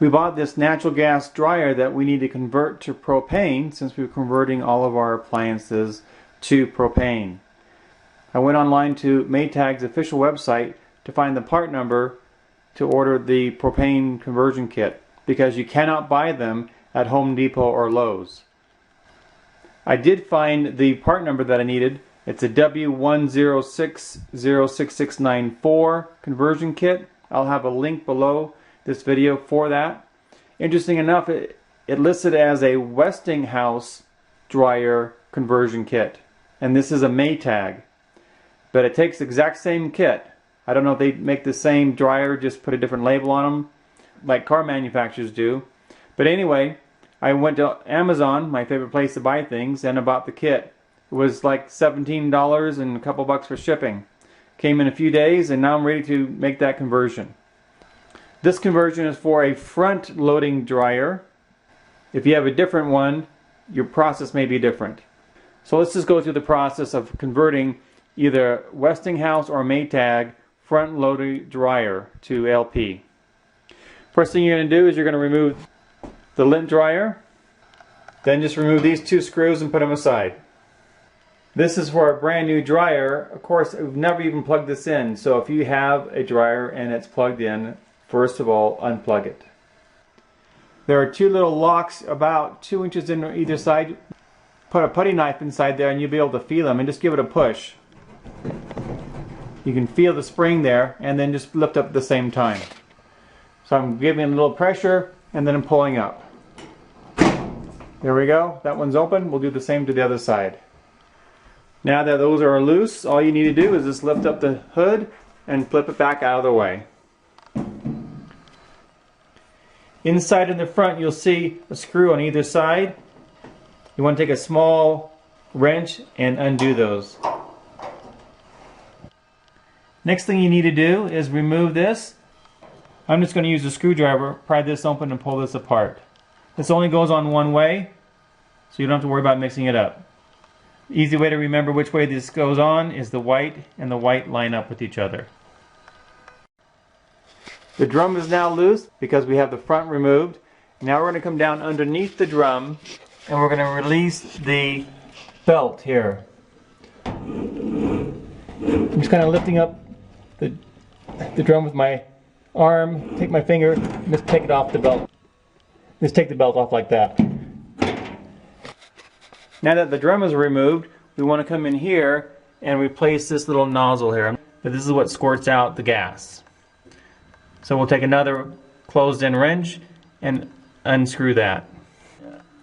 We bought this natural gas dryer that we need to convert to propane since we're converting all of our appliances to propane. I went online to Maytag's official website to find the part number to order the propane conversion kit because you cannot buy them at Home Depot or Lowe's. I did find the part number that I needed. It's a W10606694 conversion kit. I'll have a link below this video for that. Interesting enough, it listed as a Westinghouse dryer conversion kit, and this is a Maytag, but it takes the exact same kit. I don't know if they make the same dryer, just put a different label on them like car manufacturers do. But anyway, I went to Amazon, my favorite place to buy things, and I bought the kit. It was like $17 and a couple bucks for shipping. Came in a few days, and now I'm ready to make that conversion. This conversion is for a front loading dryer. If you have a different one, your process may be different. So let's just go through the process of converting either Westinghouse or Maytag front loading dryer to LP. First thing you're going to do is you're going to remove the lint dryer. Then just remove these two screws and put them aside. This is for a brand new dryer. Of course, we've never even plugged this in. So if you have a dryer and it's plugged in, first of all, unplug it. There are two little locks about 2 inches in either side. Put a putty knife inside there and you'll be able to feel them, and just give it a push. You can feel the spring there, and then just lift up at the same time. So I'm giving it a little pressure and then I'm pulling up. There we go. That one's open. We'll do the same to the other side. Now that those are loose, all you need to do is just lift up the hood and flip it back out of the way. Inside in the front, you'll see a screw on either side. You want to take a small wrench and undo those. Next thing you need to do is remove this. I'm just going to use a screwdriver, pry this open and pull this apart. This only goes on one way, so you don't have to worry about mixing it up. Easy way to remember which way this goes on is the white and the white line up with each other. The drum is now loose because we have the front removed. Now we're going to come down underneath the drum and we're going to release the belt here. I'm just kind of lifting up the drum with my arm, take my finger, and just take it off the belt. Just take the belt off like that. Now that the drum is removed, we want to come in here and replace this little nozzle here. This is what squirts out the gas. So we'll take another closed-in wrench and unscrew that.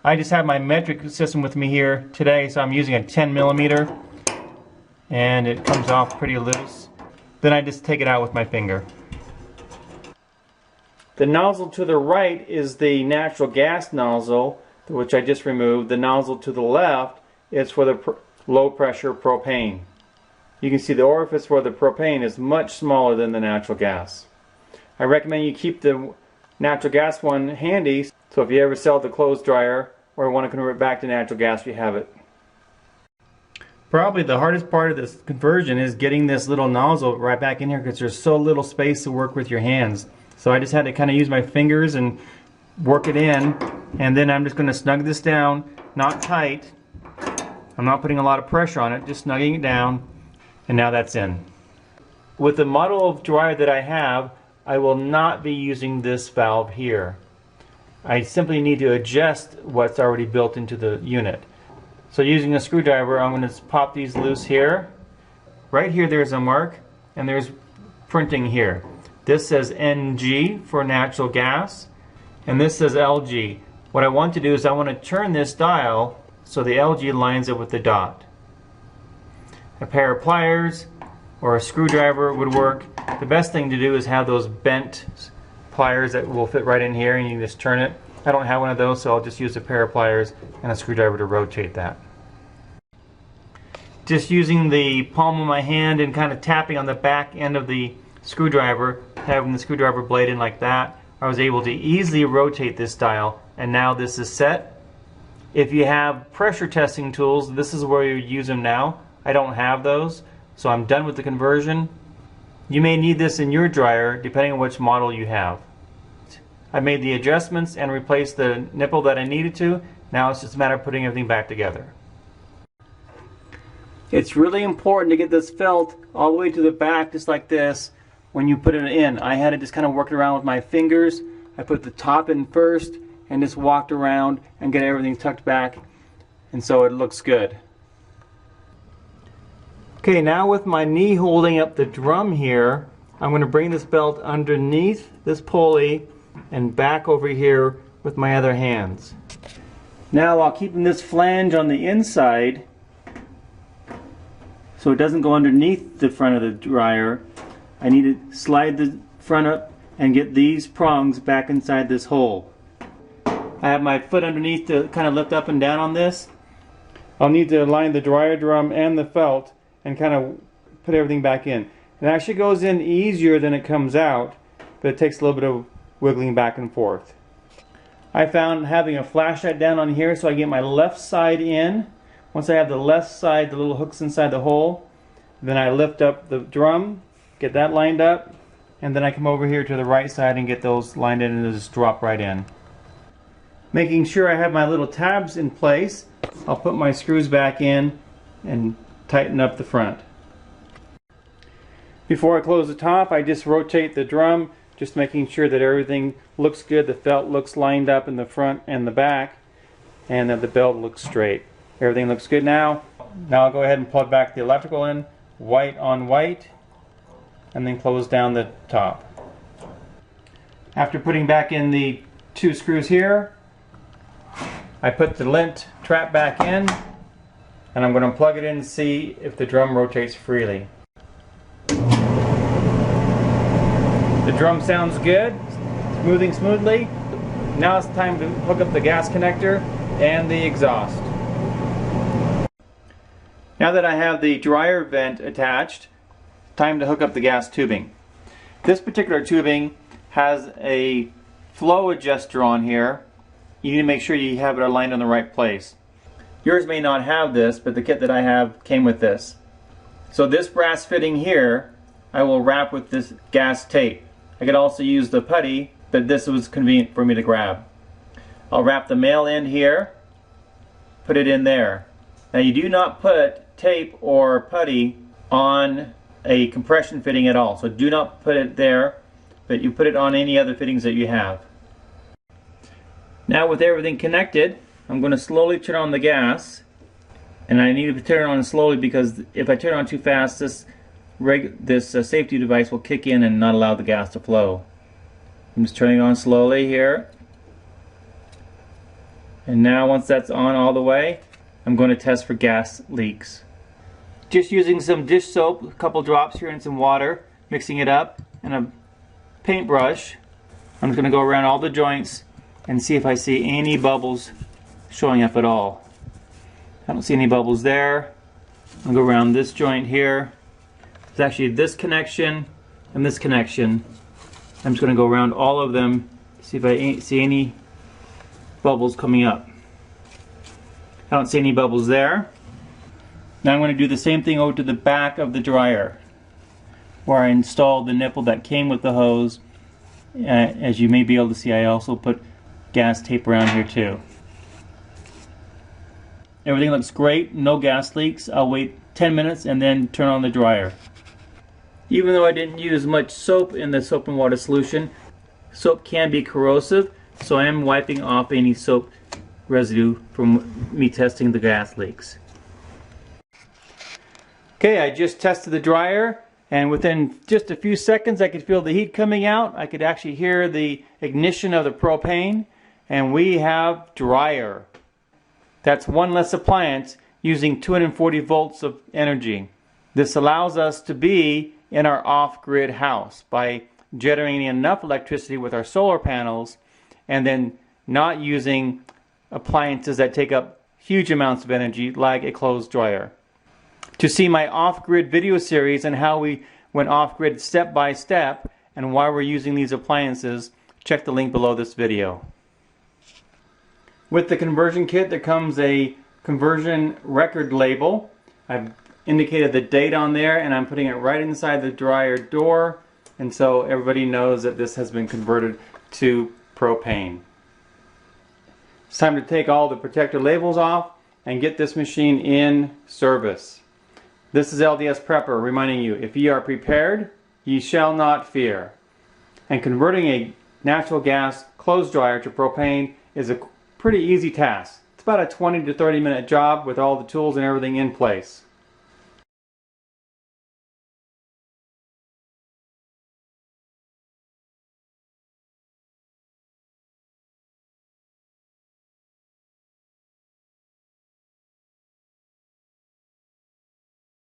I just have my metric system with me here today, so I'm using a 10mm, and it comes off pretty loose. Then I just take it out with my finger. The nozzle to the right is the natural gas nozzle, which I just removed. The nozzle to the left is for the low pressure propane. You can see the orifice for the propane is much smaller than the natural gas. I recommend you keep the natural gas one handy, so if you ever sell the clothes dryer or want to convert back to natural gas, you have it. Probably the hardest part of this conversion is getting this little nozzle right back in here because there's so little space to work with your hands. So I just had to kind of use my fingers and work it in, and then I'm just going to snug this down, not tight. I'm not putting a lot of pressure on it, just snugging it down, and now that's in. With the model of dryer that I have, I will not be using this valve here. I simply need to adjust what's already built into the unit. So using a screwdriver, I'm going to pop these loose here. Right here there's a mark, and there's printing here. This says NG for natural gas, and this says LG. What I want to do is I want to turn this dial so the LG lines up with the dot. A pair of pliers or a screwdriver would work. The best thing to do is have those bent pliers that will fit right in here, and you can just turn it. I don't have one of those, so I'll just use a pair of pliers and a screwdriver to rotate that. Just using the palm of my hand and kind of tapping on the back end of the screwdriver, having the screwdriver blade in like that, I was able to easily rotate this dial, and now this is set. If you have pressure testing tools, this is where you use them now. I don't have those, so I'm done with the conversion. You may need this in your dryer depending on which model you have. I made the adjustments and replaced the nipple that I needed to. Now it's just a matter of putting everything back together. It's really important to get this felt all the way to the back, just like this, when you put it in. I had to just kind of work it around with my fingers. I put the top in first and just walked around and get everything tucked back, and so it looks good. Okay, now with my knee holding up the drum here, I'm going to bring this belt underneath this pulley and back over here with my other hands. Now, while keeping this flange on the inside so it doesn't go underneath the front of the dryer, I need to slide the front up and get these prongs back inside this hole. I have my foot underneath to kind of lift up and down on this. I'll need to align the dryer drum and the felt and kind of put everything back in. It actually goes in easier than it comes out, but it takes a little bit of wiggling back and forth. I found having a flashlight down on here so I get my left side in. Once I have the left side, the little hooks inside the hole, then I lift up the drum, get that lined up, and then I come over here to the right side and get those lined in and just drop right in. Making sure I have my little tabs in place, I'll put my screws back in and tighten up the front. Before I close the top, I just rotate the drum, just making sure that everything looks good, the felt looks lined up in the front and the back, and that the belt looks straight. Everything looks good now. Now I'll go ahead and plug back the electrical in, white on white, and then close down the top. After putting back in the 2 screws here, I put the lint trap back in, and I'm going to plug it in and see if the drum rotates freely. The drum sounds good, it's moving smoothly. Now it's time to hook up the gas connector and the exhaust. Now that I have the dryer vent attached, time to hook up the gas tubing. This particular tubing has a flow adjuster on here. You need to make sure you have it aligned in the right place. Yours may not have this, but the kit that I have came with this. So this brass fitting here, I will wrap with this gas tape. I could also use the putty, but this was convenient for me to grab. I'll wrap the male end here, put it in there. Now you do not put tape or putty on a compression fitting at all, so do not put it there, but you put it on any other fittings that you have. Now with everything connected, I'm going to slowly turn on the gas, and I need to turn it on slowly because if I turn it on too fast, this safety device will kick in and not allow the gas to flow. I'm just turning it on slowly here, and now once that's on all the way, I'm going to test for gas leaks. Just using some dish soap, a couple drops here and some water, mixing it up, and a paintbrush. I'm just going to go around all the joints and see if I see any bubbles showing up at all. I don't see any bubbles there. I'll go around this joint here. It's actually this connection and this connection. I'm just going to go around all of them, see if I see any bubbles coming up. I don't see any bubbles there. Now I'm going to do the same thing over to the back of the dryer, where I installed the nipple that came with the hose. As you may be able to see, I also put gas tape around here too. Everything looks great, no gas leaks. I'll wait 10 minutes and then turn on the dryer. Even though I didn't use much soap in the soap and water solution, soap can be corrosive, so I am wiping off any soap residue from me testing the gas leaks. Okay, I just tested the dryer, and within just a few seconds I could feel the heat coming out. I could actually hear the ignition of the propane, and we have dryer. That's one less appliance using 240 volts of energy. This allows us to be in our off-grid house by generating enough electricity with our solar panels and then not using appliances that take up huge amounts of energy like a clothes dryer. To see my off-grid video series and how we went off-grid step by step and why we're using these appliances, check the link below this video. With the conversion kit there comes a conversion record label. I've indicated the date on there and I'm putting it right inside the dryer door, and so everybody knows that this has been converted to propane. It's time to take all the protector labels off and get this machine in service. This is LDS Prepper reminding you, if ye are prepared, ye shall not fear. And converting a natural gas clothes dryer to propane is a pretty easy task. It's about a 20 to 30 minute job with all the tools and everything in place.